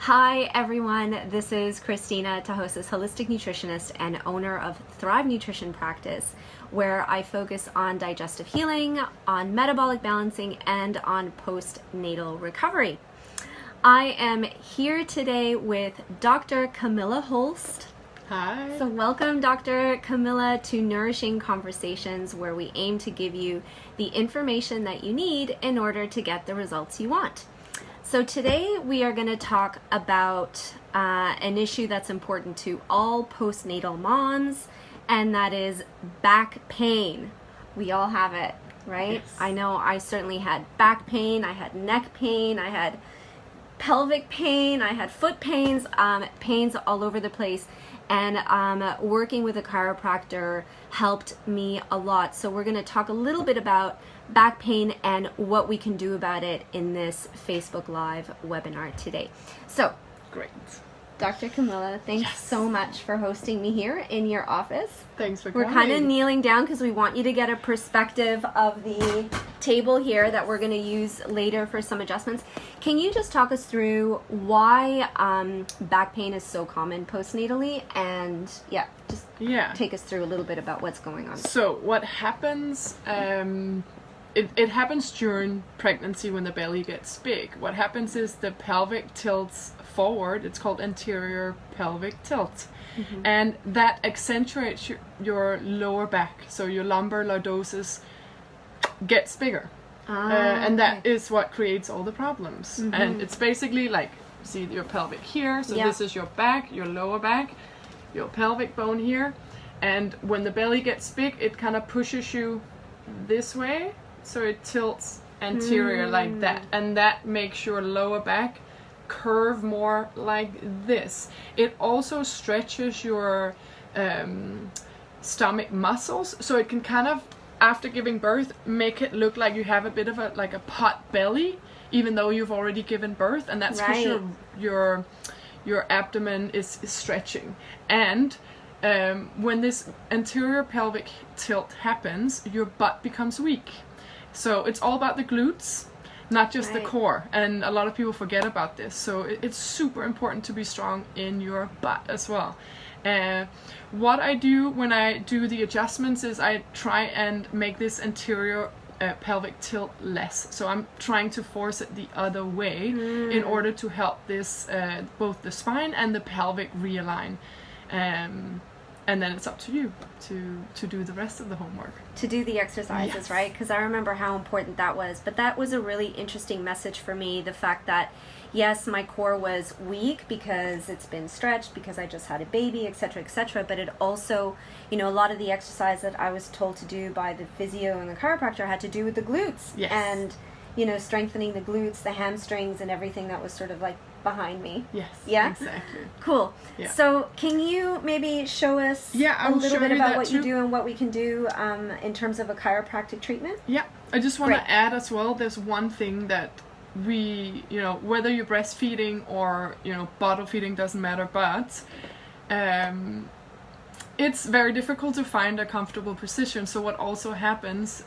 Hi everyone, this is Cristina Tahoces, holistic nutritionist and owner of Thrive Nutrition Practice, where I focus on digestive healing, on metabolic balancing, and on postnatal recovery. I am here today with Dr. Kamilla Holst. Hi. So welcome, Dr. Kamilla, to Nourishing Conversations, where we aim to give you the information that you need in order to get the results you want. So today we are going to talk about an issue that's important to all postnatal moms, and that is back pain. We all have it, right? Yes. I know I certainly had back pain, I had neck pain, I had pelvic pain, I had foot pains, pains all over the place. And working with a chiropractor helped me a lot. So we're going to talk a little bit about back pain and what we can do about it in this Facebook Live webinar today. So, Great. Dr. Kamilla, thanks so much for hosting me here in your office. Thanks for We're coming. kind of kneeling down because we want you to get a perspective of the table here that we're going to use later for some adjustments. Can you just talk us through why back pain is so common postnatally, and just take us through a little bit about what's going on. So what happens, it happens during pregnancy when the belly gets big. What happens is the pelvic tilts forward. It's called anterior pelvic tilt. Mm-hmm. And that accentuates your lower back. So your lumbar lordosis gets bigger. And that is what creates all the problems. Mm-hmm. And it's basically like, see your pelvic here. So this is your back, your lower back, your pelvic bone here. And when the belly gets big, it kind of pushes you this way. So it tilts anterior like that. And that makes your lower back curve more like this. It also stretches your stomach muscles, so it can kind of, after giving birth, make it look like you have a bit of a pot belly, even though you've already given birth, and that's because your abdomen is stretching. And when this anterior pelvic tilt happens, your butt becomes weak. So it's all about the glutes, not just the core, and a lot of people forget about this. So it's super important to be strong in your butt as well. What I do when I do the adjustments is I try and make this anterior pelvic tilt less. So I'm trying to force it the other way in order to help this both the spine and the pelvic realign. And then it's up to you to do the rest of the homework. To do the exercises, right? Because I remember how important that was. But that was a really interesting message for me, the fact that, yes, my core was weak because it's been stretched, because I just had a baby, etc., but it also, a lot of the exercise that I was told to do by the physio and the chiropractor had to do with the glutes. Yes. And, strengthening the glutes, the hamstrings, and everything that was sort of like behind me. Yes. Yeah? Exactly. Cool. Yeah. So can you maybe show us a little bit about what you do and what we can do in terms of a chiropractic treatment? Yeah. I just want to add as well, there's one thing that we, whether you're breastfeeding or, bottle feeding, doesn't matter, but it's very difficult to find a comfortable position. So what also happens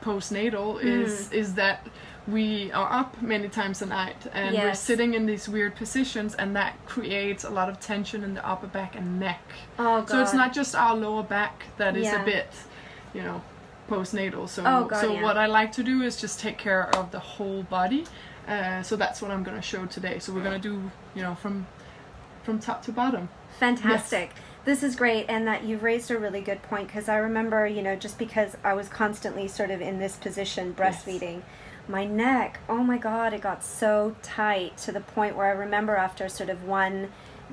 postnatal is that we are up many times a night, and we're sitting in these weird positions, and that creates a lot of tension in the upper back and neck. Oh, God. So it's not just our lower back that is a bit, postnatal. So, what I like to do is just take care of the whole body. So that's what I'm going to show today. So we're going to do, from top to bottom. Fantastic. Yes. This is great, and that you've raised a really good point, because I remember, just because I was constantly sort of in this position breastfeeding, my neck, oh my God, it got so tight to the point where I remember after sort of one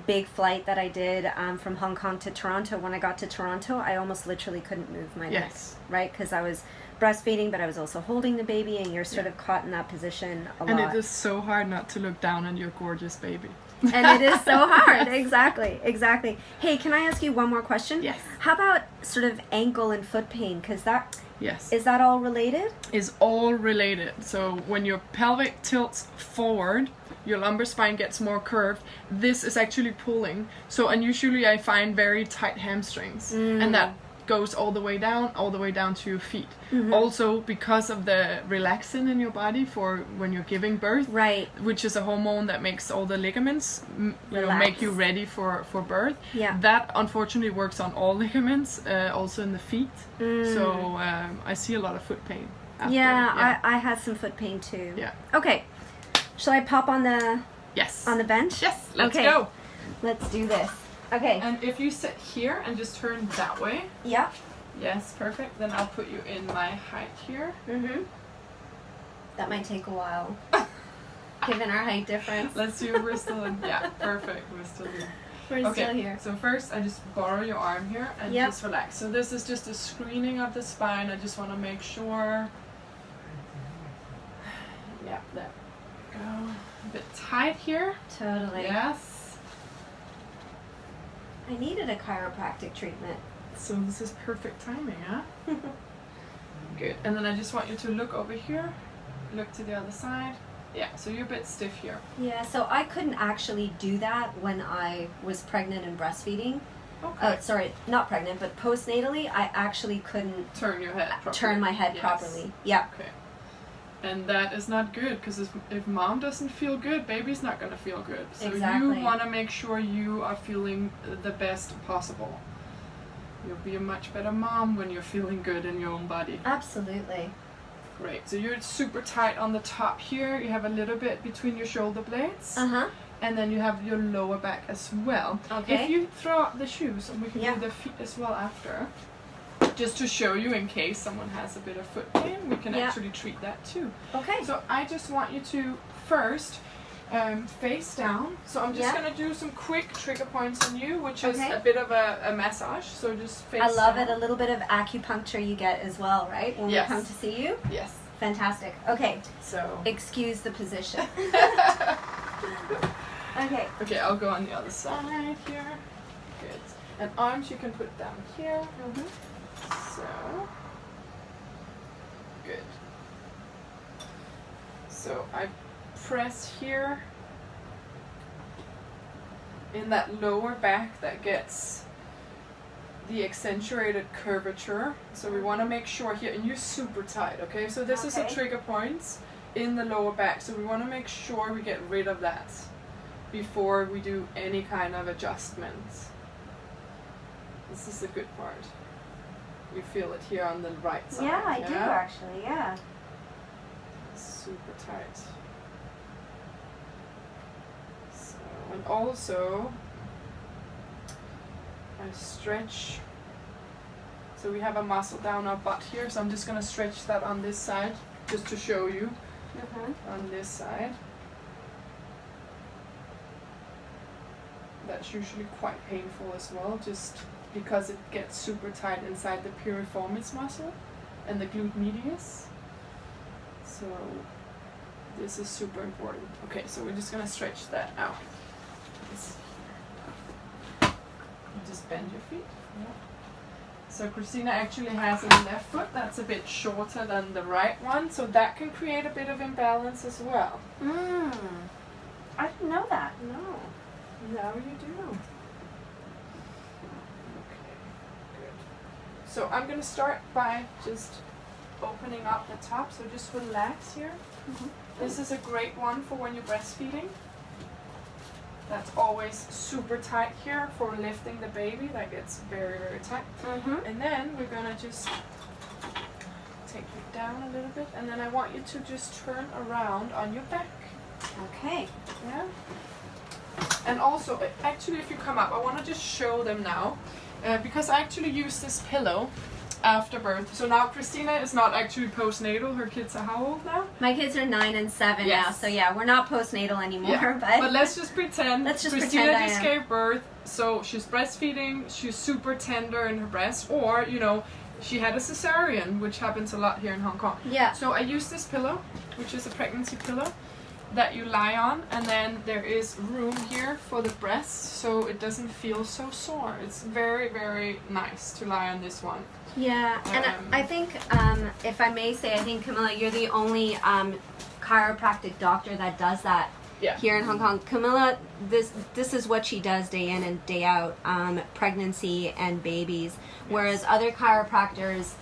big flight that I did from Hong Kong to Toronto, when I got to Toronto, I almost literally couldn't move my neck, right? Because I was breastfeeding, but I was also holding the baby, and you're sort of caught in that position a lot. And it is so hard not to look down on your gorgeous baby. And it is so hard. Exactly. Hey, can I ask you one more question? Yes. How about sort of ankle and foot pain? Because that, is that all related? Is all related. So when your pelvic tilts forward, your lumbar spine gets more curved. This is actually pulling. So, and usually I find very tight hamstrings, and that goes all the way down to your feet. Also because of the relaxin in your body for when you're giving birth, Right. which is a hormone that makes all the ligaments make you ready for birth. Yeah. That unfortunately works on all ligaments, also in the feet. So I see a lot of foot pain after. I had some foot pain too. Yeah. Okay, shall I pop on the Yes. on the bench? Yes, let's Okay. go. Let's do this. Okay. And if you sit here and just turn that way, Yeah. yes, perfect, then I'll put you in my height here. That might take a while, given our height difference. Let's see if we're still in. Yeah, perfect, we're still in. We're still here. So first I just borrow your arm here and Yep. just relax. So this is just a screening of the spine. I just want to make sure. Yeah, there we go. A bit tight here. Totally. Yes. I needed a chiropractic treatment. So this is perfect timing, huh? Good. And then I just want you to look over here. Look to the other side. Yeah, so you're a bit stiff here. Yeah, so I couldn't actually do that when I was pregnant and breastfeeding. Okay. Sorry, not pregnant, but postnatally, I actually couldn't Turn your head properly. turn my head Yes. properly. Yeah. Okay. And that is not good, because if mom doesn't feel good, baby's not going to feel good. So Exactly. you want to make sure you are feeling the best possible. You'll be a much better mom when you're feeling good in your own body. Absolutely. Great. So you're super tight on the top here. You have a little bit between your shoulder blades. Uh-huh. And then you have your lower back as well. Okay. If you throw out the shoes, and we can Yeah. do the feet as well after, just to show you in case someone has a bit of foot pain, we can Yeah. actually treat that too. Okay. So I just want you to first face down. So I'm just Yeah. going to do some quick trigger points on you, which is Okay. a bit of a massage. So just face I love down. it. A little bit of acupuncture you get as well, right? When Yes. we come to see you. Yes. Fantastic. Okay. So. Excuse the position. Okay. Okay, I'll go on the other side here. Good. And arms you can put down here. So. Good. So I press here in that lower back that gets the accentuated curvature. So we want to make sure here, and you're super tight, okay? So this is a Okay. trigger point in the lower back. So we want to make sure we get rid of that before we do any kind of adjustments. This is the good part. You feel it here on the right side. Yeah, I do actually. Yeah. Super tight. So, and also I stretch. So we have a muscle down our butt here, so I'm just gonna stretch that on this side just to show you on this side. That's usually quite painful as well, just because it gets super tight inside the piriformis muscle and the glute medius. So this is super important. Okay, so we're just gonna stretch that out. Just bend your feet. Yeah. So Cristina actually has a left foot that's a bit shorter than the right one, so that can create a bit of imbalance as well. I didn't know that. No, now you do. Okay, good. So I'm gonna start by just opening up the top, so just relax here. This is a great one for when you're breastfeeding. That's always super tight here for lifting the baby. That gets very, very tight. And then we're gonna just take you down a little bit, and then I want you to just turn around on your back. Okay. Yeah. And also, actually, if you come up, I want to just show them now, because I actually use this pillow after birth. So now Cristina is not actually postnatal. Her kids are how old now? My kids are 9 and 7 Yes. now, so yeah, we're not postnatal anymore. Yeah. But let's just pretend. Let's just Cristina pretend I just am. gave birth, so she's breastfeeding. She's super tender in her breast, or she had a cesarean, which happens a lot here in Hong Kong. yeah. So I use this pillow, which is a pregnancy pillow, that you lie on, and then there is room here for the breast, so it doesn't feel so sore. It's very, very nice to lie on this one. Yeah, and I think, if I may say, I think, Kamilla, you're the only chiropractic doctor that does that here in Hong Kong. Kamilla, this is what she does day in and day out, pregnancy and babies. Whereas other chiropractors,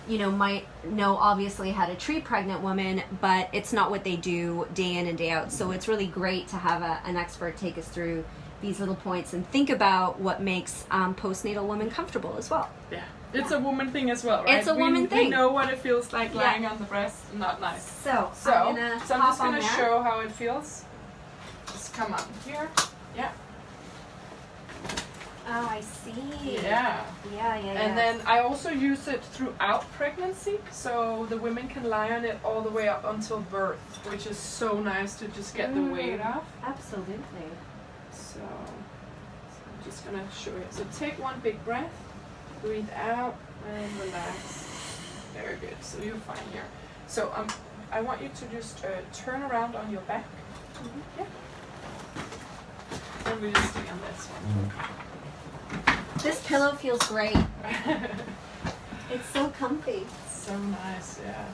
you know, might know obviously how to treat pregnant women, but it's not what they do day in and day out. So it's really great to have an expert take us through these little points and think about what makes postnatal women comfortable as well. Yeah. It's a woman thing as well, right? It's a woman thing. We know what it feels like lying on the breast. Not nice. So I'm just going to show how it feels. Just come up here. Yeah. Oh, I see. Yeah. Yeah. And then I also use it throughout pregnancy, so the women can lie on it all the way up until birth, which is so nice to just get the weight off. Absolutely. So I'm just going to show you. So take one big breath, breathe out, and relax. Very good. So you're fine here. So I want you to just turn around on your back. Yeah. And we just stay on this one. This pillow feels great. It's so comfy. So nice, yeah.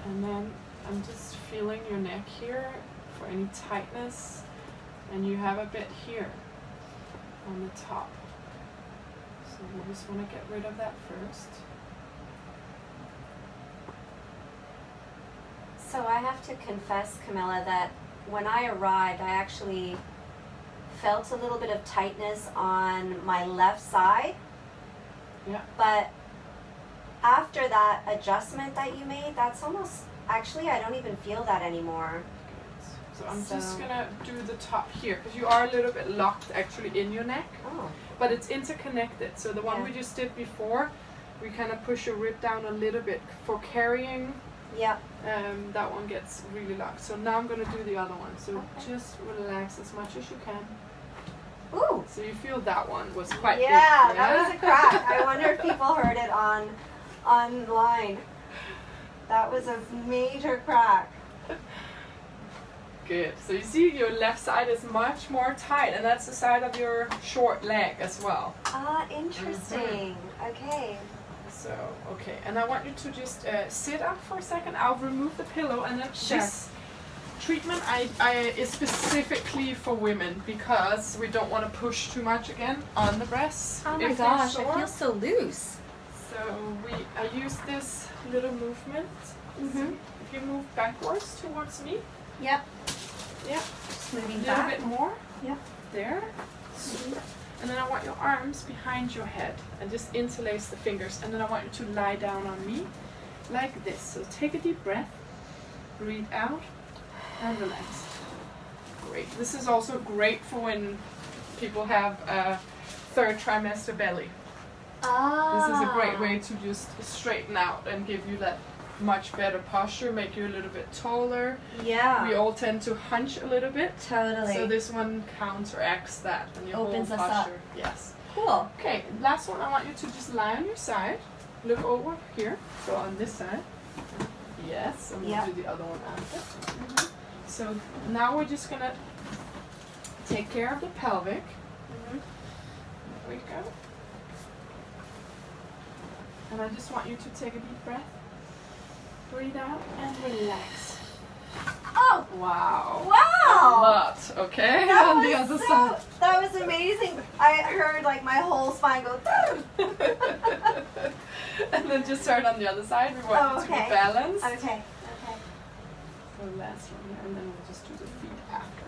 And then I'm just feeling your neck here for any tightness, and you have a bit here on the top. So we just want to get rid of that first. So I have to confess, Kamilla, that when I arrived, I actually felt a little bit of tightness on my left side. Yeah. But after that adjustment that you made, that's almost, actually I don't even feel that anymore. Good. So I'm just gonna do the top here, because you are a little bit locked actually in your neck. Oh. But it's interconnected. So the one we just did before, we kind of push your rib down a little bit for carrying. Yep. That one gets really locked. So now I'm gonna do the other one. So just relax as much as you can. Ooh. So you feel that one was quite big. Yeah, that was a crack. I wonder if people heard it online. That was a major crack. Good. So you see your left side is much more tight, and that's the side of your short leg as well. Ah, interesting. Okay. So, okay, and I want you to just sit up for a second. I'll remove the pillow, and then this treatment is specifically for women, because we don't want to push too much again on the breasts. Oh my gosh, I feel so loose. So I use this little movement. Mm-hmm. If you move backwards towards me. Yep. Yeah. Just moving a little back. bit more. Yep. There. And then I want your arms behind your head and just interlace the fingers. And then I want you to lie down on me like this. So take a deep breath, breathe out, and relax. Great. This is also great for when people have a third trimester belly. Ah. This is a great way to just straighten out and give you that much better posture, make you a little bit taller. Yeah. We all tend to hunch a little bit. Totally. So this one counteracts that, and your opens whole us posture. up. Yes. Cool. Okay, last one, I want you to just lie on your side. Look over here. So on this side. Yes, and we'll do the other one after. Mm-hmm. So now we're just gonna take care of the pelvic. Mm-hmm. There we go. And I just want you to take a deep breath. Breathe out and relax. Oh! Wow. Wow! A lot, okay? That on was the other side. That was amazing. I heard like my whole spine go. And then just start on the other side. We want you to be balanced. Okay. Okay. So last one here, and then we'll just do the feet after.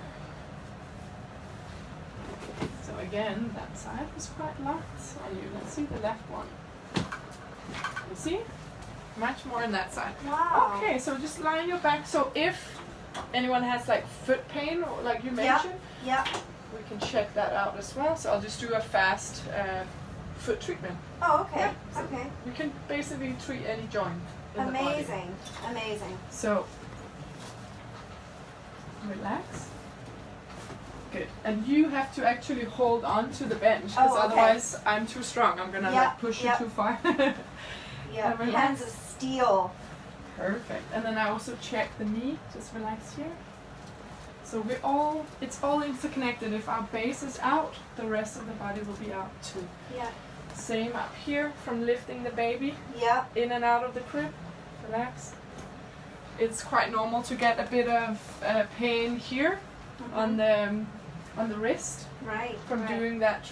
Okay. So again, that side was quite locked on you. Let's see the left one. You see? Much more on that side. Wow. Okay, so just lie on your back. So if anyone has like foot pain, or like you mentioned, we can check that out as well. So I'll just do a fast foot treatment. Oh, okay. Yeah, so Okay. we can basically treat any joint in the body. Amazing. Amazing. So relax. Good. And you have to actually hold on to the bench, because otherwise I'm too strong. I'm gonna like push you too far. Yeah. Hands of steel. Perfect. And then I also check the knee. Just relax here. So it's all interconnected. If our base is out, the rest of the body will be out too. Yeah. Same up here from lifting the baby Yep. in and out of the crib. Relax. It's quite normal to get a bit of pain here on the wrist Right. from doing that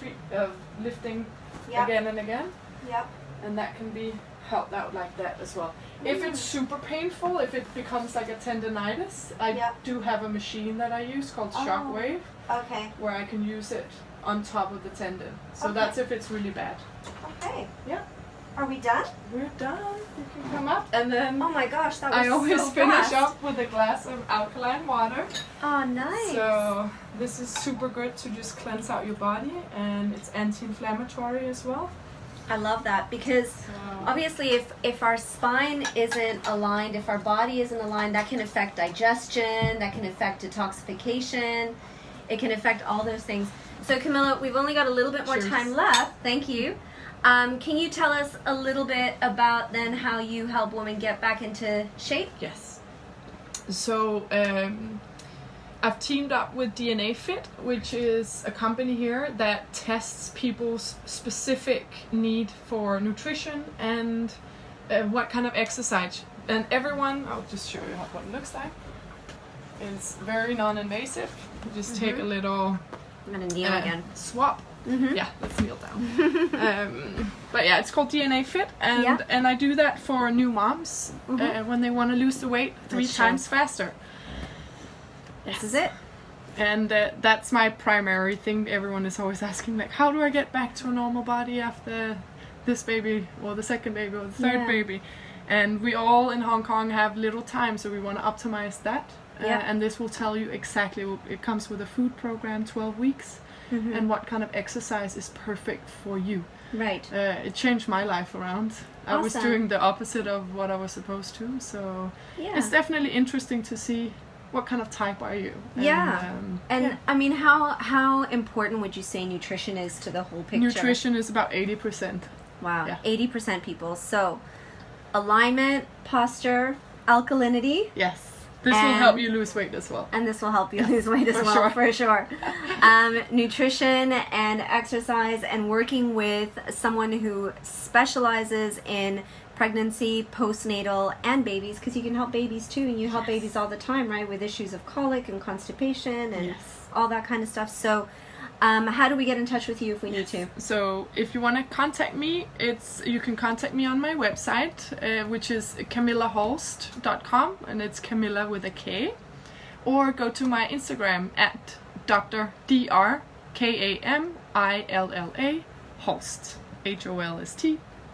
lifting Yep. again and again, Yep. and that can be helped out like that as well. If it's super painful, if it becomes like a tendonitis, I Yep. do have a machine that I use called Shockwave, Okay. where I can use it on top of the tendon. So Okay. that's if it's really bad. Okay. Yeah. Are we done? We're done. You can come up, and then Oh my gosh, that was I always so finish fast. up with a glass of alkaline water. Oh, nice. So this is super good to just cleanse out your body, and it's anti-inflammatory as well. I love that because obviously if our spine isn't aligned, if our body isn't aligned, that can affect digestion, that can affect detoxification, it can affect all those things. So Kamilla, we've only got a little bit more Cheers. time left. Thank you. Can you tell us a little bit about then how you help women get back into shape? Yes. So I've teamed up with DNA Fit, which is a company here that tests people's specific need for nutrition and what kind of exercise. And everyone, I'll just show you what it looks like. It's very non-invasive. You just take a little I'm gonna kneel again. swap. Mm-hmm. Yeah, let's kneel down. But yeah, it's called DNA Fit, and Yeah. and I do that for new moms when they want to lose the weight 3 That's true. times faster. This is it. And that's my primary thing. Everyone is always asking, like, how do I get back to a normal body after this baby, or the second baby, or the third Yeah. baby? And we all in Hong Kong have little time, so we want to optimize that. Yeah. And this will tell you exactly. It comes with a food program, 12 weeks, and what kind of exercise is perfect for you. Right. It changed my life around. I was Awesome. doing the opposite of what I was supposed to, so Yeah. it's definitely interesting to see what kind of type are you. Yeah. And yeah. I mean, how important would you say nutrition is to the whole picture? Nutrition is about 80%. Wow, Yeah. 80% people. So, alignment, posture, alkalinity, Yes. This will And- help you lose weight as well. and this will help you lose weight as for well, sure. for sure. Nutrition and exercise, and working with someone who specializes in pregnancy, postnatal, and babies, because you can help babies too, and you help babies all the time, right, with issues of colic and constipation and Yes. all that kind of stuff. So, how do we get in touch with you if we need to? So if you want to contact me, you can contact me on my website, which is camillaholst.com, and it's Kamilla with a K, or go to my Instagram at Dr. Kamilla Holst, Holst.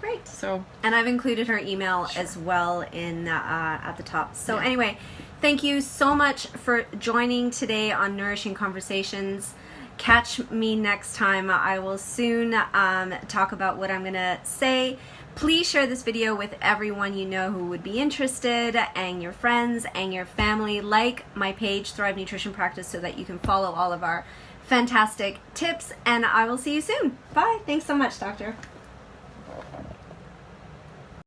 Great. So And I've included her email as well in at the top. So anyway, thank you so much for joining today on Nourishing Conversations. Catch me next time. I will soon talk about what I'm going to say. Please share this video with everyone you know who would be interested, and your friends and your family. Like my page, Thrive Nutrition Practice, so that you can follow all of our fantastic tips. And I will see you soon. Bye. Thanks so much, Doctor.